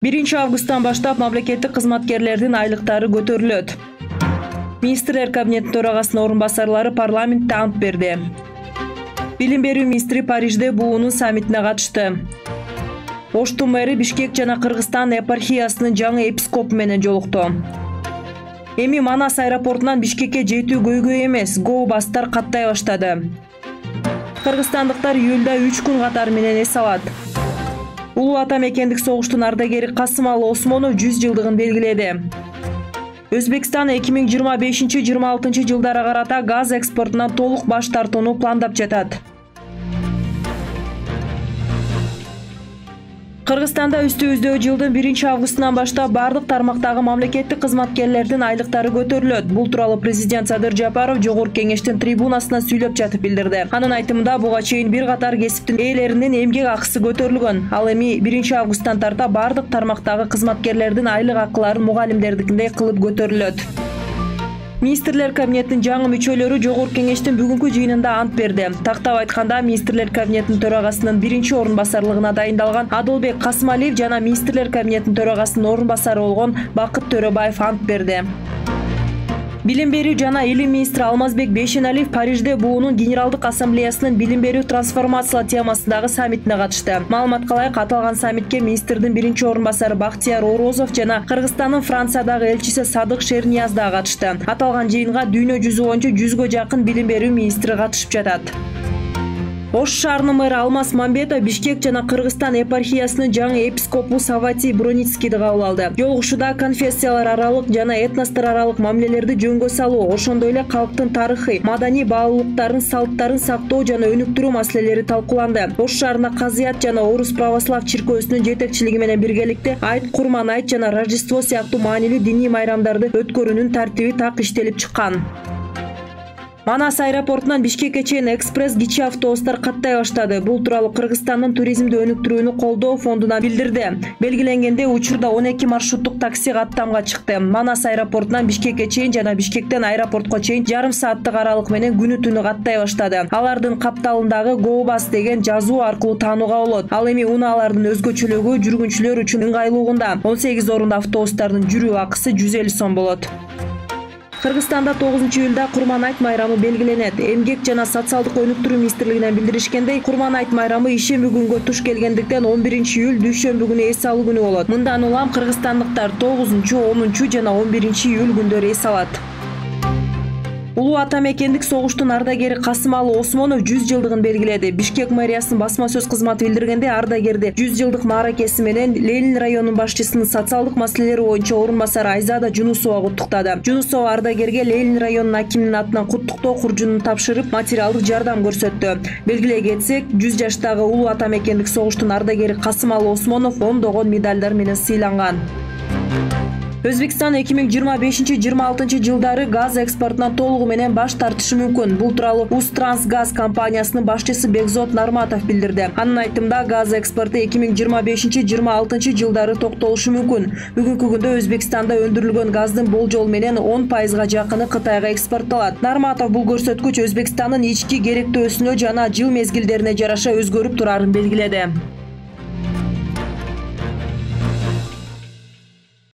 1 августтан баштап мамлекеттик кызматкерлердин айлыктары көтөрүлөт. Министрлер кабинетинин төрагасынын орун басарлары парламентте ант берди. Билим берүү министри Парижде буунун саммитине катышты. Оштун мэри Бишкек жана Кыргызстан епархиясынын жаңы епископу менен жолукту. Эми Манас аэропортунан Бишкекке жетүү көйгөй эмес, го-бастар каттай баштады. Кыргызстандыктар июлда 3 күн катары менен эс алат. Улуу ата мекендик согуштун ардагери Касымалы Осмонов 100 жылдыгын белгиледи. Өзбекстан 2025-26 жылдара карата газ экспортунан толук баш тартууну пландап жатат. Кыргызстанда үстүбүздө жылдын 1 августунан баштап бардык тармактагы мамлекеттик кызматкерлердин айлыктары көтөрүлөт. Бул тууралуу президент Садыр Жапаров Жогорку кеңештин трибунасына сүйлөп жатып билдирди. Анын айтымында буга чейин бир катар кесиптин ээлеринин эмгек акысы көтөрүлгөн. Ал эми 1 августтан тарта бардык тармактагы кызматкерлердин айлык акылары мугалимдердикиндей кылып көтөрүлөт. Министрлер кабинетинин жаңы мүчөлөрү Жогорку кеңештин бүгүнкү жыйынында ант берди. Тактап айтканда, министрлер кабинетинин төрагасынын 1-орун басарлыгына дайындалган Адылбек Касымалиев жана министрлер кабинетинин төрагасынын орун басары болгон Бакыт Төрөбаев ант берди. Билим берүү жана илим министри Алмазбек Бейшеналиев Парижде буунун Генералдык ассамблеясынын билим берүү трансформациялоо темасындагы саммитине катышты. Маалыматка ылайык, аталган саммитке министрдин 1-орун басары Бактияр Орозов жана Кыргызстандын Франциядагы элчиси Садык Шернияз да катышты. Аталган жыйынга дүйнө жүзү боюнча 100гө жакын билим берүү министри катышып жатат. Ош шаарынын мэрі Алмаз Мамбетов Бишкек жана Кыргызстан епархиясынын жаңы епископу Саватий Броницкийди кабыл алды. Жолугушууда конфессиялар аралык жана этностор аралык мамилелерди жөнгө салуу, ошондой эле калктын тарыхый, маданий баалуулуктарын, салттарын сактоо жана өнүктүрүү маселелери талкууланды. Ош шаарына Казыят жана Орус православ чиркөөсүнүн жетекчилиги менен биргеликте Айт, Курман айт жана Рождество сыяктуу маанилүү диний майрамдарды өткөрүүнүн тартиби так иштелип чыккан. Манас аэропортунан Бишкекке чейин экспресс кичи автобустар каттай баштады. Бул тууралуу Кыргызстандын туризмди өнүктүрүүнү колдоо фондуна билдирди. Белгиленгенде учурда 12 маршруттук такси каттамга чыкты. Манас аэропортунан Бишкекке чейин жана Бишкектен аэропортко чейин жарым сааттык аралык менен күнү-түнү каттай баштады. Алардын капталындагы go-bus деген жазуу аркылуу таанууга болот. Ал эми унаалардын өзгөчөлүгү жүргүнчүлөр үчүн ыңгайлуулугунда. 18 орунда автобустардын жүрүү акысы 150 сом болот. Кыргызстанда 9-июлда Курман айт майрамы белгиленет. Эмгек жана социалдык өнүктүрүү министрлигинен билдиришкендей, Курман айт майрамы ишемби күнгө туш келгендиктен 11-июль дүйшөмбү күнү эс алуу күнү болот. Мындан улам кыргызстандыктар 9, 10 жана 11-июль күндөрү эс алат. Улуу ата мекендик согуштун ардагери Касымалы Осмонов 100 жылдыгын белгиледи. Бишкек мэриясынын басма сөз кызматы билдиргенде, ардагерди 100 жылдык мааракеси менен Ленин районунун башчысынын социалдык маселелери боюнча орун басары Айзада Жунусова куттуктады. Жунусова ардагерге Ленин районунун акиминин атынан куттуктоо куржунун тапшырып, материалдык жардам көрсөттү. Белгилей кетсек, 100 жаштагы улуу ата мекендик согуштун ардагери Касымалы Осмонов ондогон медалдар менен сыйланган. Өзбекстан 2025-26 жылдары газ экспортунан толугу менен баш тартышы мүмкүн. Бул тууралуу Усттрансгаз компаниясынын башчысы Бекзот Нарматов билдирди. Анын айтымында, газ экспорту 2025-26 жылдары токтолушу мүмкүн. Бүгүнкү күндө Өзбекстанда өндүрүлгөн газдын болжол менен 10%га жакыны Кытайга экспорттолот. Нарматов бул көрсөткүч Өзбекстандын ички керектөөсүнө жана жыл мезгилдерине жараша өзгөрүп турарын белгиледи.